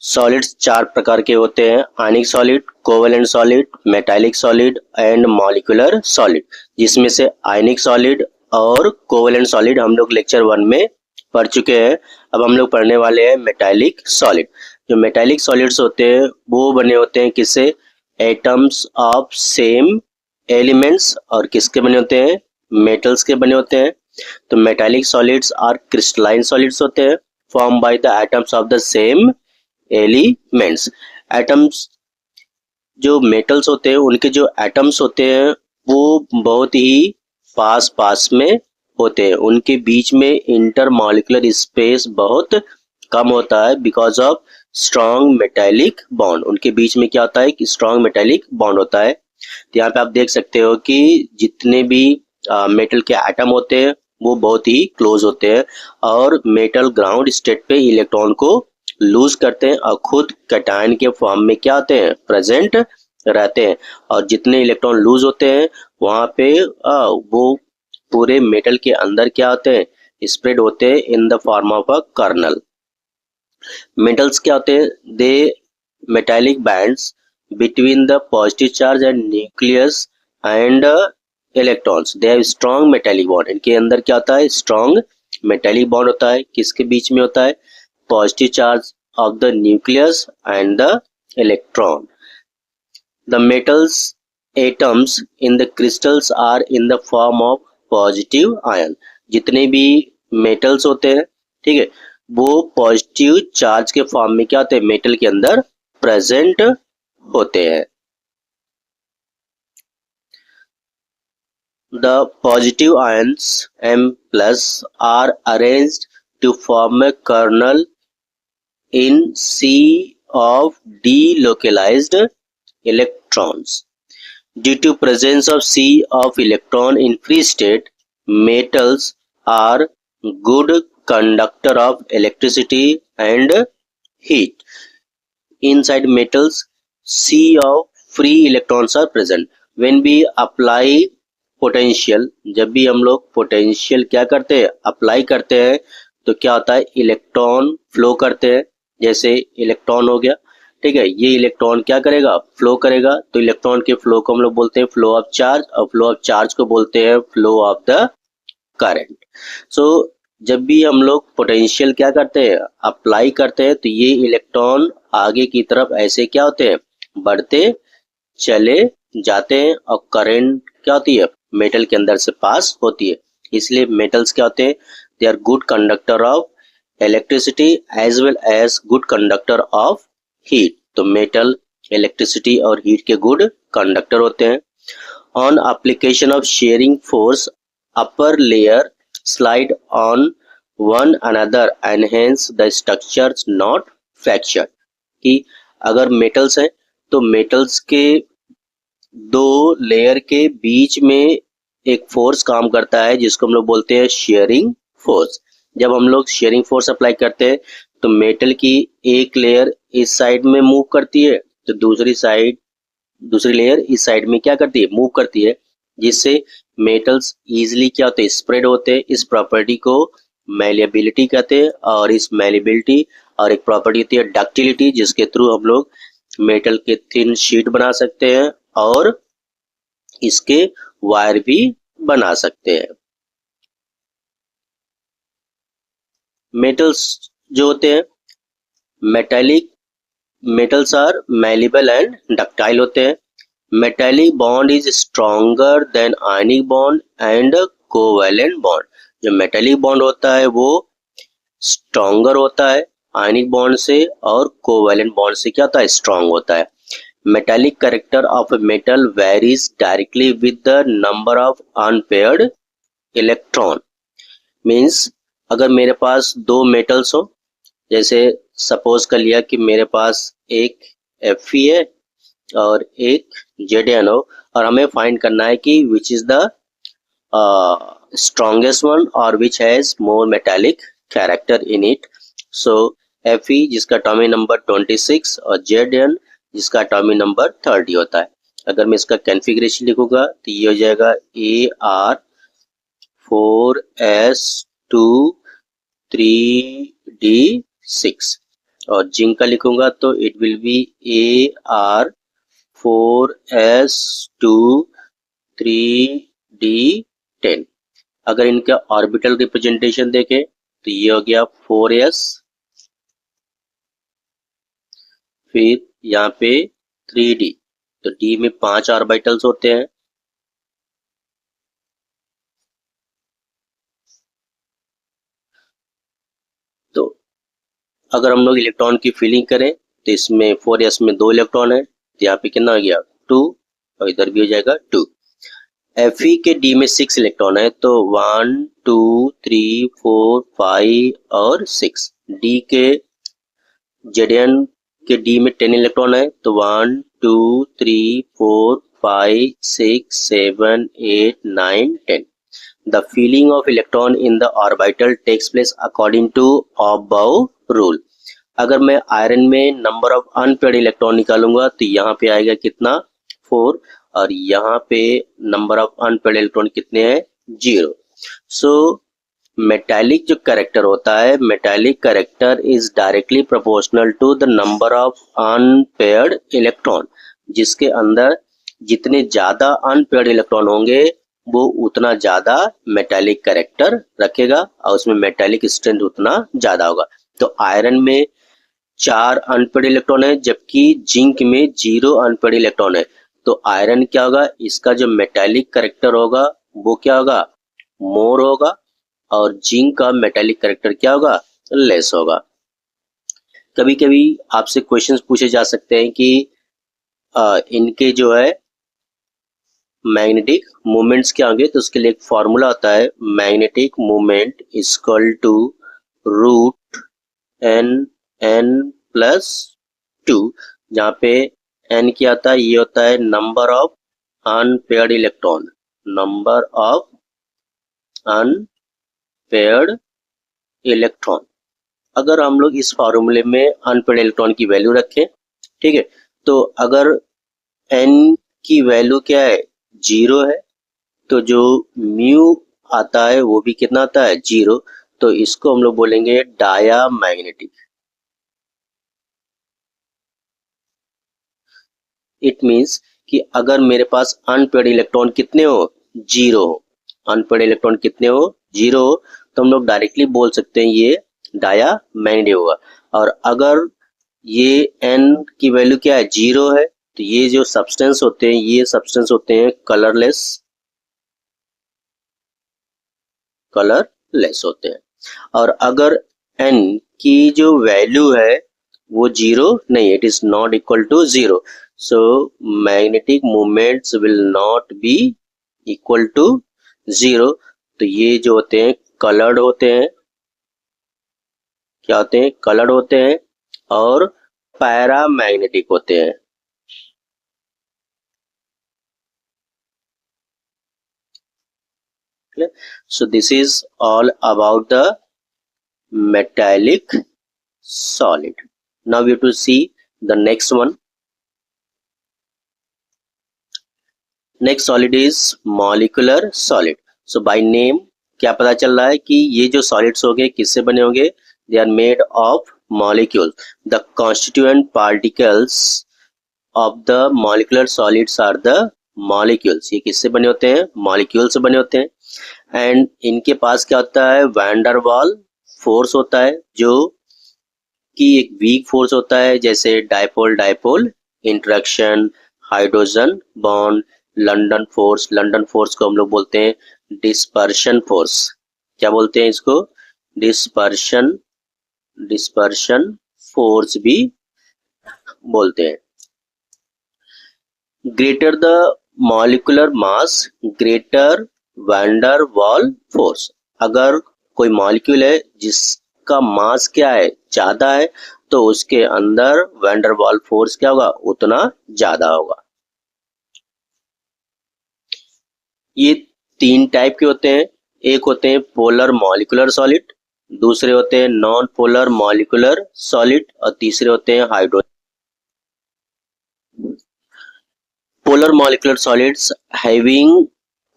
Solids चार प्रकार के होते हैं, आयनिक solid, covalent solid, metallic solid and molecular solid. जिसमें से आयनिक सॉलिड और कोवेलेंट सॉलिड हम लोग लेक्चर 1 में पढ़ चुके हैं। अब हम लोग पढ़ने वाले हैं मेटालिक सॉलिड। जो मेटालिक सॉलिड्स होते हैं वो बने होते हैं किससे? Atoms of same elements. और किसके बने होते हैं? मेटल्स के बने होते हैं। तो metallic solids are crystalline solids होते हैं, form by the atoms of the same elements. Atoms जो मेटल्स होते हैं उनके जो एटम्स होते हैं वो बहुत ही पास पास में होते हैं, उनके बीच में इंटरमॉलिक्यूलर स्पेस बहुत कम होता है because of strong metallic bond. उनके बीच में क्या होता है कि स्ट्रॉन्ग मेटालिक बॉन्ड होता है। तो यहाँ पे आप देख सकते हो कि जितने भी मेटल के एटम होते हैं वो बहुत ही क्लोज होते हैं और मेटल ग्राउंड स्टेट पे इलेक्ट्रॉन को लूज करते हैं और खुद कैटायन के फॉर्म में क्या होते हैं? प्रेजेंट रहते हैं। और जितने इलेक्ट्रॉन लूज होते हैं वहां पे वो पूरे मेटल के अंदर क्या होते हैं? स्प्रेड होते हैं in the form of a kernel. Metals क्या होते हैं? They metallic bands between the positive charge and nucleus and electrons, they have strong metallic bond. इनके अंदर क्या होता है? स्ट्रॉन्ग मेटालिक बॉन्ड होता है। किसके बीच में होता है? positive charge of the nucleus and the electron. The metals atoms in the crystals are in the form of positive ion. जितने भी metals होते हैं, ठीक है, वो पॉजिटिव चार्ज के फॉर्म में क्या होते हैं? मेटल के अंदर प्रेजेंट होते हैं। The positive ions M plus are arranged to form a kernel in sea of delocalized electrons. Due to presence of sea of electron in free state, metals are good conductor of electricity and heat. Inside metals, sea of free electrons are present. When we apply potential, जब भी हम लोग potential क्या करते हैं? Apply करते हैं तो क्या होता है? इलेक्ट्रॉन फ्लो करते हैं। जैसे इलेक्ट्रॉन हो गया, ठीक है, ये इलेक्ट्रॉन क्या करेगा? फ्लो करेगा। तो इलेक्ट्रॉन के फ्लो को हम लोग बोलते हैं फ्लो ऑफ चार्ज और फ्लो ऑफ चार्ज को बोलते हैं फ्लो ऑफ द करंट। सो जब भी हम लोग पोटेंशियल क्या करते हैं? अप्लाई करते हैं तो ये इलेक्ट्रॉन आगे की तरफ ऐसे क्या होते हैं? बढ़ते चले जाते हैं और करंट क्या होती है? मेटल के अंदर से पास होती है। इसलिए मेटल्स क्या होते हैं? They are good conductor of electricity as well as good conductor of heat. तो मेटल इलेक्ट्रिसिटी और हीट के गुड कंडक्टर होते हैं। On application of shearing force, upper layer slide on one another and hence the structures not fracture. कि अगर metals हैं तो metals के दो लेयर के बीच में एक फोर्स काम करता है जिसको हम लोग बोलते हैं शेयरिंग फोर्स। जब हम लोग शेयरिंग फोर्स अप्लाई करते हैं तो मेटल की एक लेयर इस साइड में मूव करती है तो दूसरी लेयर इस साइड में क्या करती है? मूव करती है, जिससे मेटल्स इजीली क्या होते हैं? स्प्रेड होते हैं। इस प्रॉपर्टी को मैलिएबिलिटी कहते हैं और इस मैलिएबिलिटी और एक प्रॉपर्टी होती है डक्टिलिटी, जिसके थ्रू हम लोग मेटल के थिन शीट बना सकते हैं और इसके वायर भी बना सकते हैं। मेटल्स जो होते हैं मेटल्स आर मैलिबल एंड डक्टाइल होते हैं। Metallic bond is stronger than ionic bond and covalent bond. जो मेटालिक बॉन्ड होता है वो स्ट्रॉन्गर होता है आयनिक बॉन्ड से और कोवैलेंट बॉन्ड से क्या होता है? स्ट्रॉन्ग होता है। Metallic character of a metal varies directly with the number of unpaired electron. Means अगर मेरे पास दो मेटल्स हो, जैसे सपोज कर लिया कि मेरे पास एक Fe है और एक Zn हो, और हमें फाइंड करना है कि which is the strongest one और which has more metallic character in it. So Fe जिसका एटॉमिक नंबर 26 और Zn जिसका एटॉमिक नंबर 30 होता है। अगर मैं इसका कॉन्फ़िगरेशन लिखूंगा तो ये हो जाएगा Ar4s2 3d6। और जिंक का लिखूंगा तो it will be Ar4s2 3d10। अगर इनका ऑर्बिटल रिप्रेजेंटेशन देखें तो ये हो गया 4s, फिर यहाँ पे 3d, तो d में 5 ऑर्बिटल्स होते हैं। तो अगर हम लोग इलेक्ट्रॉन की फिलिंग करें तो इसमें 4s में 2 इलेक्ट्रॉन है, तो यहाँ पे कितना आ गया 2, और इधर भी हो जाएगा 2। Fe के d में 6 इलेक्ट्रॉन है, तो 1 2 3 4 5 और 6। d के Zn के d में 10 इलेक्ट्रॉन है, तो 1 2 3 4 5 6 7 8 9 10। The filling of electron in the orbital takes place according to above rule। अगर मैं आयरन में नंबर ऑफ अनपेयर्ड इलेक्ट्रॉन निकालूंगा तो यहाँ पे आएगा कितना 4, और यहाँ पे नंबर ऑफ अनपेयर्ड इलेक्ट्रॉन कितने हैं 0। सो मेटालिक जो कैरेक्टर होता है, metallic character is directly proportional to the number of unpaired electron. जिसके अंदर जितने ज्यादा अनपेयर्ड इलेक्ट्रॉन होंगे वो उतना ज्यादा मेटालिक कैरेक्टर रखेगा, और उसमें मेटालिक स्ट्रेंथ उतना ज्यादा होगा। तो आयरन में 4 अनपेयर्ड इलेक्ट्रॉन है, जबकि जिंक में 0 अनपेयर्ड इलेक्ट्रॉन है। तो आयरन क्या होगा, इसका जो मेटालिक कैरेक्टर होगा वो क्या होगा मोर होगा, और जिंक का मेटालिक कैरेक्टर क्या होगा लेस होगा। कभी कभी आपसे क्वेश्चंस पूछे जा सकते हैं कि इनके जो है मैग्नेटिक मोमेंट्स क्या होंगे, तो उसके लिए एक फॉर्मूला होता है, magnetic moment is equal to root n+2, जहाँ पे n क्या आता है, ये होता है number of unpaired electron, number of unpaired electron. अगर हम लोग इस फॉर्मूले में अनपेयर्ड इलेक्ट्रॉन की वैल्यू रखें, ठीक है, तो अगर n की वैल्यू क्या है 0 है, तो जो म्यू आता है वो भी कितना आता है 0, तो इसको हम लोग बोलेंगे डायामैग्नेटिक। इट मीन्स कि अगर मेरे पास अनपेयर्ड इलेक्ट्रॉन कितने हो 0 हो, अनपेयर्ड इलेक्ट्रॉन कितने हो 0 हो, तो हम लोग डायरेक्टली बोल सकते हैं ये डायामैग्नेटिक होगा। और अगर ये n की वैल्यू क्या है 0 है, तो ये जो सब्सटेंस होते हैं ये सब्सटेंस होते हैं कलरलेस होते हैं। और अगर n की जो वैल्यू है वो 0 नहीं, it is not equal to 0, so magnetic moments will not be equal to 0। तो ये जो होते हैं कलर्ड होते हैं, क्या होते हैं कलर्ड होते हैं, और पैरामैग्नेटिक होते हैं। So this is all about the metallic solid. Now we have to see the next one. Next solid is molecular solid. So by name क्या पता चल रहा है कि ये जो solids होंगे किससे बने होंगे, they are made of molecules. The constituent particles of the molecular solids are the molecules. ये किससे बने होते हैं molecules से बने होते हैं। एंड इनके पास क्या होता है वैन डर वाल फोर्स होता है, जो कि एक वीक फोर्स होता है, जैसे dipole dipole interaction, hydrogen bond, London force को हम लोग बोलते हैं डिस्पर्शन फोर्स। क्या बोलते हैं इसको डिस्पर्शन फोर्स भी बोलते हैं। Greater the molecular mass greater van der Waal force. अगर कोई मॉलिक्यूल है जिसका मास क्या है ज्यादा है, तो उसके अंदर वैन डर वाल फोर्स क्या होगा उतना ज्यादा होगा। ये 3 टाइप के होते हैं, एक होते हैं पोलर मॉलिक्यूलर सॉलिड, दूसरे होते हैं नॉन पोलर मॉलिक्यूलर सॉलिड, और तीसरे होते हैं hydrogen. Polar molecular solids having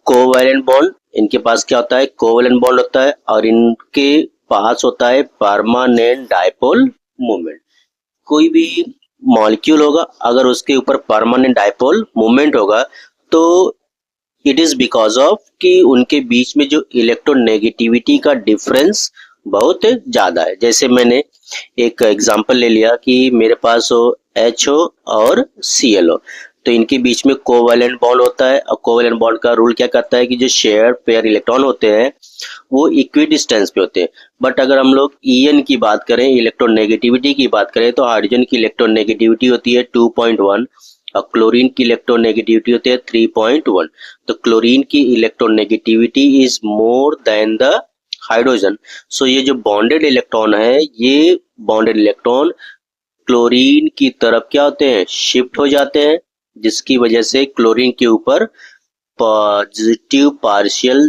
covalent bond, इनके पास क्या होता है कोवैलेंट बॉन्ड होता है, और इनके पास होता है परमानेंट डाइपोल मूवमेंट। कोई भी मॉलिक्यूल होगा, अगर उसके ऊपर परमानेंट डाइपोल मोमेंट होगा तो इट इज बिकॉज ऑफ कि उनके बीच में जो इलेक्ट्रोनेगेटिविटी का डिफरेंस बहुत ज्यादा है। जैसे मैंने एक एग्जांपल ले लिया कि मेरे पास हो HO और ClO, तो इनके बीच में कोवैलेंट बॉन्ड होता है, और कोवैलेंट बॉन्ड का रूल क्या कहता है कि जो शेयर पेयर इलेक्ट्रॉन होते हैं वो इक्वी डिस्टेंस पे होते हैं। बट अगर हम लोग En की बात करें, इलेक्ट्रोनेगेटिविटी की बात करें, तो हाइड्रोजन की इलेक्ट्रोनेगेटिविटी होती है 2.1 और क्लोरीन की इलेक्ट्रोनेगेटिविटी होती है 3.1। तो क्लोरीन की electronegativity is more than the hydrogen. So ये जो बॉन्डेड इलेक्ट्रॉन है, ये बॉन्डेड इलेक्ट्रॉन क्लोरीन की तरफ क्या होते हैं, शिफ्ट हो जाते हैं, जिसकी वजह से क्लोरीन के ऊपर पार्शियल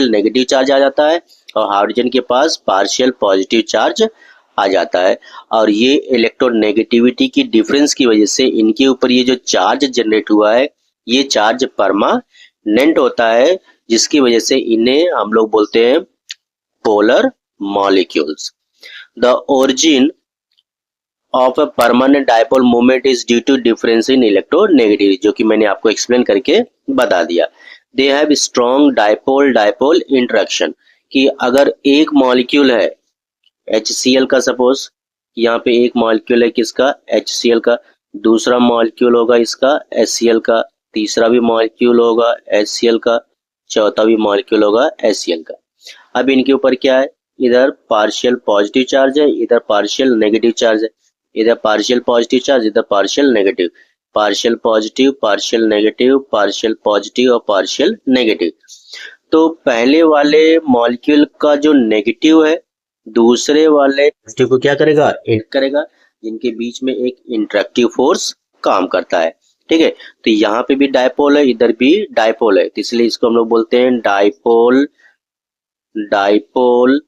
नेगेटिव चार्ज आ जाता है और हाइड्रोजन के पास पार्शियल पॉजिटिव चार्ज आ जाता है। और ये इलेक्ट्रोनेगेटिविटी की डिफरेंस की वजह से इनके ऊपर ये जो चार्ज जनरेट हुआ है, ये चार्ज परमानेंट होता है, जिसकी वजह से इन्हें हम लोग बोलते हैं polar molecules. The origin of a permanent dipole moment is due to difference in electronegativity, जो कि मैंने आपको एक्सप्लेन करके बता दिया। They have strong dipole dipole interaction, कि अगर एक मॉलिक्यूल है HCl का, सपोज यहाँ पे एक मॉलिक्यूल है किसका, HCl का, दूसरा मॉलिक्यूल होगा इसका HCl का, तीसरा भी मॉलिक्यूल होगा HCl का, चौथा भी मॉलिक्यूल होगा HCl का। अब इनके ऊपर क्या है, इधर पार्शियल पॉजिटिव चार्ज है, इधर पार्शियल नेगेटिव चार्ज है, इधर पार्शियल पॉजिटिव चार्ज, इधर partial negative, partial positive, partial negative, partial positive और पार्शियल नेगेटिव। तो पहले वाले मॉलिक्यूल का जो नेगेटिव है दूसरे वाले पॉजिटिव को क्या करेगा, हिट करेगा, जिनके बीच में एक इंटरेक्टिव फोर्स काम करता है। ठीक है, तो यहाँ पे भी डाइपोल है, इधर भी डाइपोल है, तो इसलिए इसको हम लोग बोलते हैं dipole dipole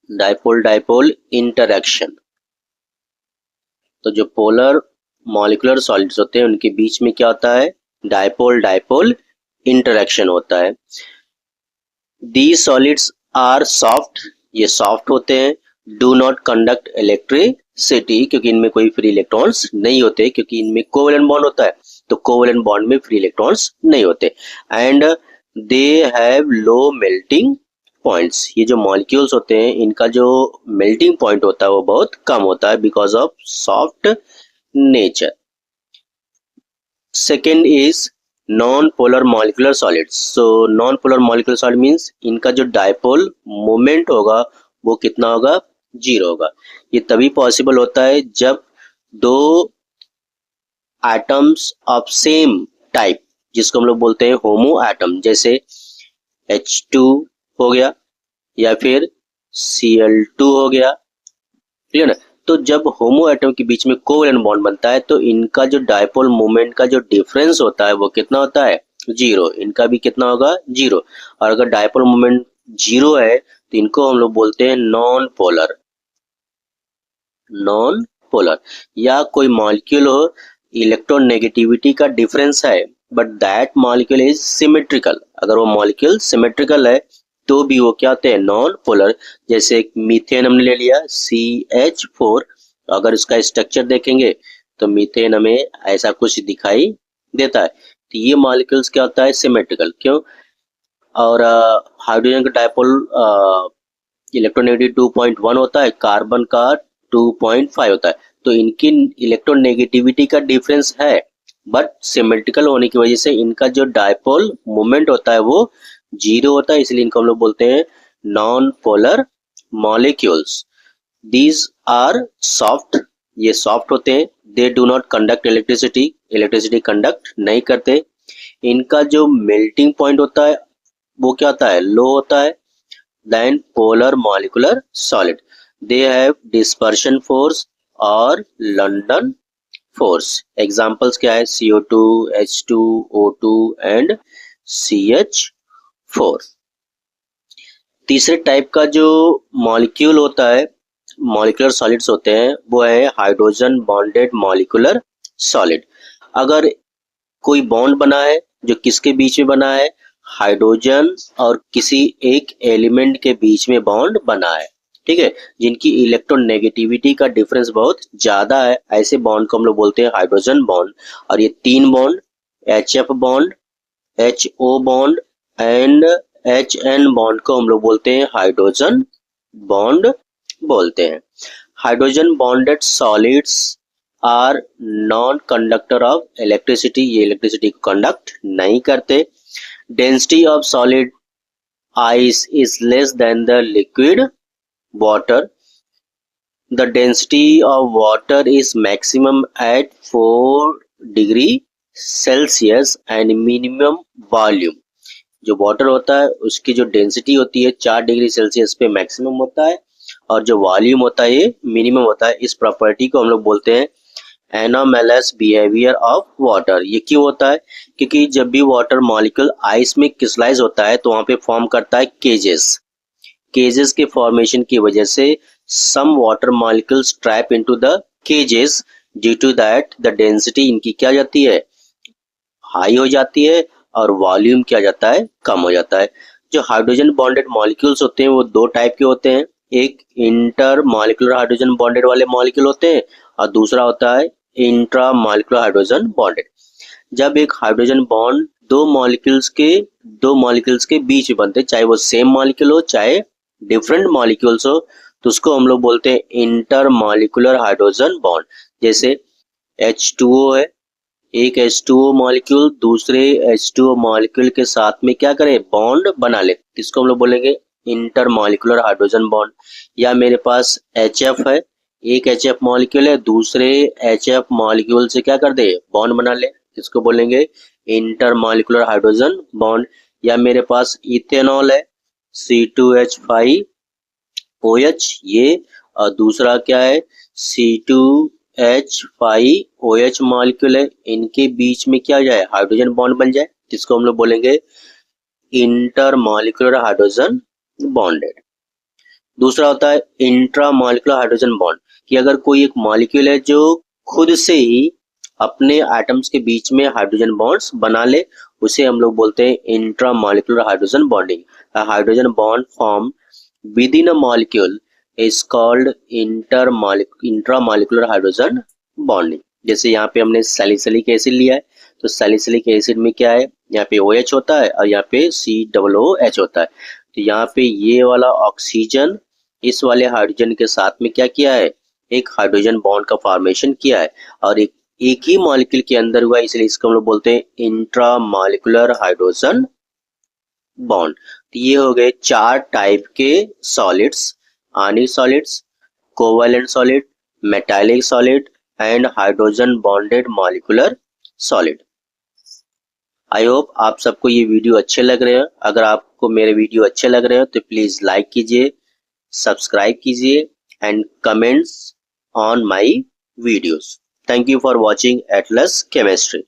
dipole dipole interaction. तो जो पोलर मॉलिक्यूलर सॉलिड्स होते हैं उनके बीच में क्या होता है, डाइपोल डाइपोल इंटरेक्शन होता है। दीज सॉलिड्स आर सॉफ्ट, ये सॉफ्ट होते हैं। डू नॉट कंडक्ट इलेक्ट्रिसिटी, क्योंकि इनमें कोई फ्री इलेक्ट्रॉन्स नहीं होते, क्योंकि इनमें कोवैलेंट बॉन्ड होता है, तो कोवैलेंट बॉन्ड में फ्री इलेक्ट्रॉन्स नहीं होते। And they have low melting points, ये जो मॉलिक्यूल्स होते हैं इनका जो मेल्टिंग पॉइंट होता है वो बहुत कम होता है because of soft nature. Second is non polar molecular solids. So non polar molecular solid means इनका जो डाइपोल मोमेंट होगा वो कितना होगा, 0 होगा। ये तभी पॉसिबल होता है जब दो एटम्स ऑफ सेम टाइप, जिसको हम लोग बोलते हैं होमो एटम, जैसे H2 हो गया या फिर Cl2 हो गया, क्लियर ना। तो जब होमो एटम के बीच में कोवैलेंट बॉन्ड बनता है तो इनका जो डाइपोल मोमेंट का जो डिफरेंस होता है वो कितना होता है, 0। इनका भी कितना होगा, 0। और अगर डाइपोल मोमेंट 0 है तो इनको हम लोग बोलते हैं नॉन पोलर। नॉन पोलर या कोई मॉलिक्यूल हो, इलेक्ट्रोनेगेटिविटी का डिफरेंस है but that molecule is symmetrical, अगर वो मॉलिक्यूल सिमेट्रिकल है तो भी वो क्या होते हैं, नॉन पोलर। जैसे मीथेन हमने ले लिया CH4, अगर इसका स्ट्रक्चर देखेंगे तो मीथेन हमें ऐसा कुछ दिखाई देता है, तो ये मॉलिक्यूल्स क्या होता है, सिमेट्रिकल। क्यों? और हाइड्रोजन का डाइपोल इलेक्ट्रोनेगेटिव 2.1 होता है, कार्बन का 2.5 होता है, तो इनकी इलेक्ट्रोनेगेटिविटी का डिफरेंस है बट सिमेट्रिकल होने की वजह से इनका जो डाइपोल मोमेंट होता है वो 0 होता है, इसलिए इनको हम लोग बोलते हैं non polar molecules. These are soft, ये सॉफ्ट होते हैं। They do not conduct electricity, electricity conduct नहीं करते। इनका जो मेल्टिंग पॉइंट होता है वो क्या होता है, लो होता है then polar molecular solid. They have dispersion force और लंडन फोर्स। एग्जांपल्स क्या है, CO2, H2, O2 and CH4। तीसरे टाइप का जो मॉलिक्यूल होता है, मॉलिक्यूलर सॉलिड्स होते हैं, वो है हाइड्रोजन बॉन्डेड मॉलिक्यूलर सॉलिड। अगर कोई बॉन्ड बना है जो किसके बीच में बना है, हाइड्रोजन और किसी एक एलिमेंट के बीच में बॉन्ड बना है, ठीक है, जिनकी इलेक्ट्रोनेगेटिविटी का डिफरेंस बहुत ज्यादा है, ऐसे बॉन्ड को हम लोग बोलते हैं हाइड्रोजन बॉन्ड। और ये 3 bond, HF bond, HO bond and HN bond को हम लोग बोलते हैं हाइड्रोजन बॉन्ड बोलते हैं। Hydrogen bonded solids are non conductor of electricity, ये इलेक्ट्रिसिटी को कंडक्ट नहीं करते। Density of solid ice is less than the liquid water. The density of water is maximum at 4 degree Celsius and minimum volume. जो water होता है उसकी जो density होती है 4 डिग्री सेल्सियस पे मैक्सिमम होता है, और जो वॉल्यूम होता है ये मिनिमम होता है। इस प्रॉपर्टी को हम लोग बोलते हैं एनोमैलस बिहेवियर ऑफ वाटर। ये क्यों होता है? क्योंकि जब भी वाटर मॉलिक्यूल आइस में क्रिस्टलाइज होता है तो वहां पे फॉर्म करता है केजेस। केजेस के फॉर्मेशन की वजह से some water molecules trap into the cages, due to that the density इनकी क्या जाती है, हाई हो जाती है, और वॉल्यूम क्या जाता है, कम हो जाता है। जो हाइड्रोजन बॉन्डेड मॉलिक्यूल्स होते हैं वो 2 टाइप के होते हैं, एक इंटर मॉलिक्यूलर हाइड्रोजन बॉन्डेड वाले मॉलिक्यूल होते हैं और दूसरा होता है इंट्रा मॉलिक्यूलर हाइड्रोजन बॉन्डेड। जब एक हाइड्रोजन बॉन्ड दो मॉलिक्यूल्स के बीच में बनते हैं, चाहे वो सेम मॉलिक्यूल हो चाहे डिफरेंट मॉलिक्यूल्स हो, तो उसको हम लोग बोलते हैं इंटर मॉलिक्यूलर हाइड्रोजन बॉन्ड। जैसे H2O है, एक H2O मॉलिक्यूल दूसरे H2O मॉलिक्यूल के साथ में क्या करे, बॉन्ड बना ले, इसको हम लोग बोलेंगे इंटर मॉलिक्यूलर हाइड्रोजन बॉन्ड। या मेरे पास HF है, एक HF मॉलिक्यूल है दूसरे HF मॉलिक्यूल से क्या कर दे, बॉन्ड बना ले, इसको बोलेंगे इंटर मॉलिक्यूलर हाइड्रोजन बॉन्ड। या मेरे पास इथेनॉल है, C2H5OH ये, और दूसरा क्या है C2H5OH मॉलिक्यूल है, इनके बीच में क्या हो जाए, हाइड्रोजन बॉन्ड बन जाए, जिसको हम लोग बोलेंगे इंटर मॉलिक्यूलर हाइड्रोजन बॉन्डेड। दूसरा होता है इंट्रा मॉलिक्यूलर हाइड्रोजन बॉन्ड, कि अगर कोई एक मॉलिक्यूल है जो खुद से ही अपने एटम्स के बीच में हाइड्रोजन बॉन्ड्स बना ले, उसे हम लोग बोलते हैं intra molecular hydrogen bonding. A hydrogen bond formed within a molecule is called intramolecular hydrogen bonding। जैसे यहाँ पे हमने सैलिसिलिक एसिड लिया है, तो सैलिसिलिक एसिड में क्या है, यहाँ पे OH होता है और यहाँ पे COOH होता है। तो यहाँ पे ये वाला ऑक्सीजन इस वाले हाइड्रोजन के साथ में क्या किया है, एक हाइड्रोजन बॉन्ड का फॉर्मेशन किया है, और एक ही मॉलिक्यूल के अंदर हुआ, इसलिए इसको हम लोग बोलते हैं इंट्रामॉलिक्यूलर हाइड्रोजन बॉन्ड। तो ये हो गए 4 टाइप के solids, ionic solids, covalent solid, metallic solid and hydrogen bonded molecular solid. I hope आप सबको ये वीडियो अच्छे लग रहे हैं। अगर आपको मेरे वीडियो अच्छे लग रहे हैं तो प्लीज लाइक कीजिए, सब्सक्राइब कीजिए and comments on my videos. Thank you for watching Atlas chemistry.